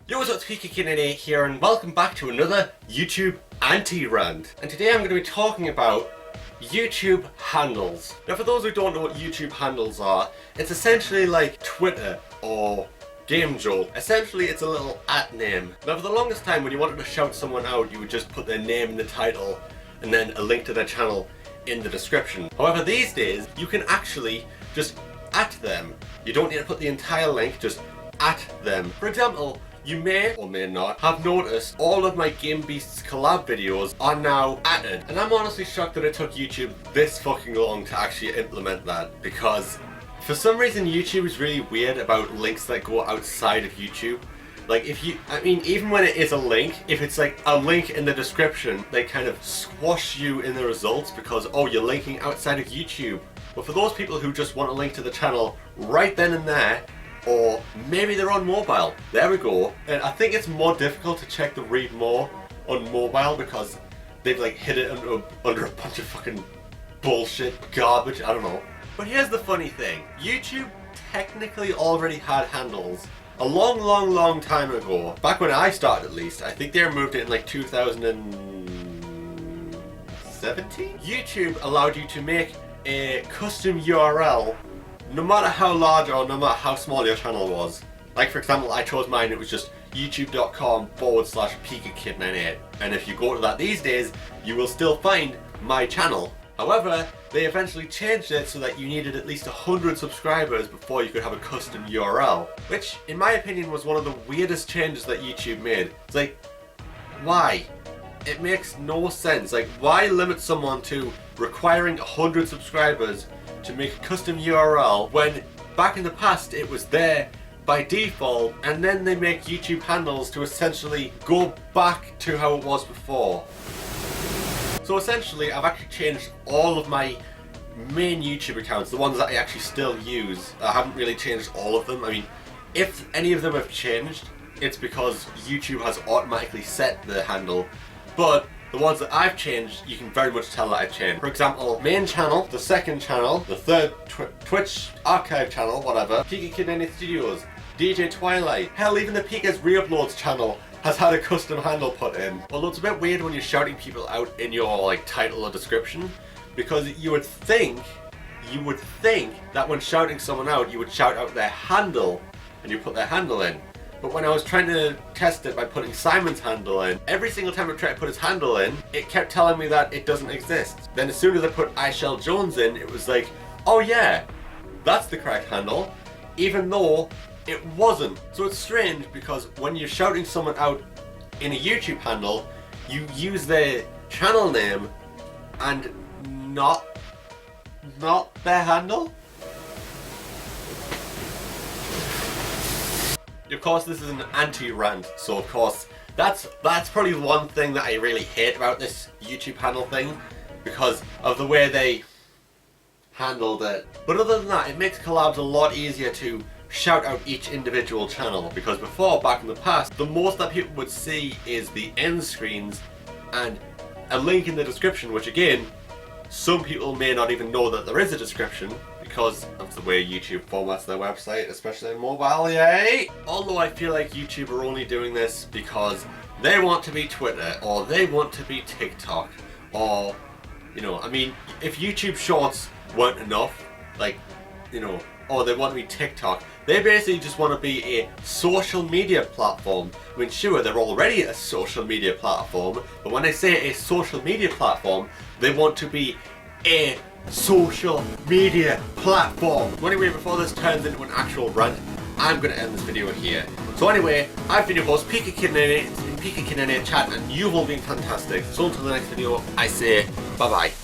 Yo, what's up, it's PikaKid98 here, and welcome back to another YouTube anti-rant. And today I'm going to be talking about YouTube handles. Now, for those who don't know what YouTube handles are, it's essentially like Twitter or Game Joke. Essentially, it's a little @name. Now, for the longest time, when you wanted to shout someone out, you would just put their name in the title and then a link to their channel in the description. However, these days, you can actually just @them. You don't need to put the entire link, just @them. For example, you may or may not have noticed all of my Game Beasts collab videos are now @ed. And I'm honestly shocked that it took YouTube this fucking long to actually implement that, because for some reason YouTube is really weird about links that go outside of YouTube. Like even when it is a link, if it's like a link in the description, they kind of squash you in the results because, oh, you're linking outside of YouTube. But for those people who just want a link to the channel right then and there, or maybe they're on mobile, there we go. And I think it's more difficult to check the read more on mobile because they've like hid it under a bunch of fucking bullshit, garbage, I don't know. But here's the funny thing, YouTube technically already had handles a long time ago. Back when I started, at least. I think they removed it in like 2017? YouTube allowed you to make a custom URL no matter how large or no matter how small your channel was. Like, for example, I chose mine, it was just youtube.com/PikaKid98. And if you go to that these days, you will still find my channel. However, they eventually changed it so that you needed at least 100 subscribers before you could have a custom URL. Which, in my opinion, was one of the weirdest changes that YouTube made. It's like, why? It makes no sense. Like, why limit someone to requiring 100 subscribers to make a custom URL when back in the past it was there by default, and then they make YouTube handles to essentially go back to how it was before. So essentially, I've actually changed all of my main YouTube accounts, the ones that I actually still use. I haven't really changed all of them. I mean, if any of them have changed, it's because YouTube has automatically set the handle. But the ones that I've changed, you can very much tell that I've changed. For example, main channel, the second channel, the third Twitch archive channel, whatever, PikaKid98 Studios, DJ Twilight, hell, even the Pika's Reuploads channel has had a custom handle put in. Although it's a bit weird when you're shouting people out in your like title or description, because you would think that when shouting someone out, you would shout out their handle and you put their handle in. But when I was trying to test it by putting Simon's handle in, every single time I tried to put his handle in, it kept telling me that it doesn't exist. Then as soon as I put iShell Jones in, it was like, oh yeah, that's the correct handle, even though it wasn't. So it's strange because when you're shouting someone out in a YouTube handle, you use their channel name and not their handle. Of course, this is an anti-rant, so of course that's probably one thing that I really hate about this YouTube handle thing, because of the way they handled it. But other than that, it makes collabs a lot easier to shout out each individual channel, because before, back in the past, the most that people would see is the end screens and a link in the description, which again, some people may not even know that there is a description because of the way YouTube formats their website, especially on mobile, yay! Although I feel like YouTube are only doing this because they want to be Twitter, or they want to be TikTok, or, you know, I mean, if YouTube Shorts weren't enough, like, you know, or they want to be TikTok, they basically just want to be a social media platform. I mean, sure, they're already a social media platform, but when I say a social media platform, they want to be a social media platform. So anyway, before this turns into an actual rant, I'm going to end this video here. So anyway, I've been your host, PikaKid98 chat, and you've all been fantastic. So until the next video, I say bye-bye.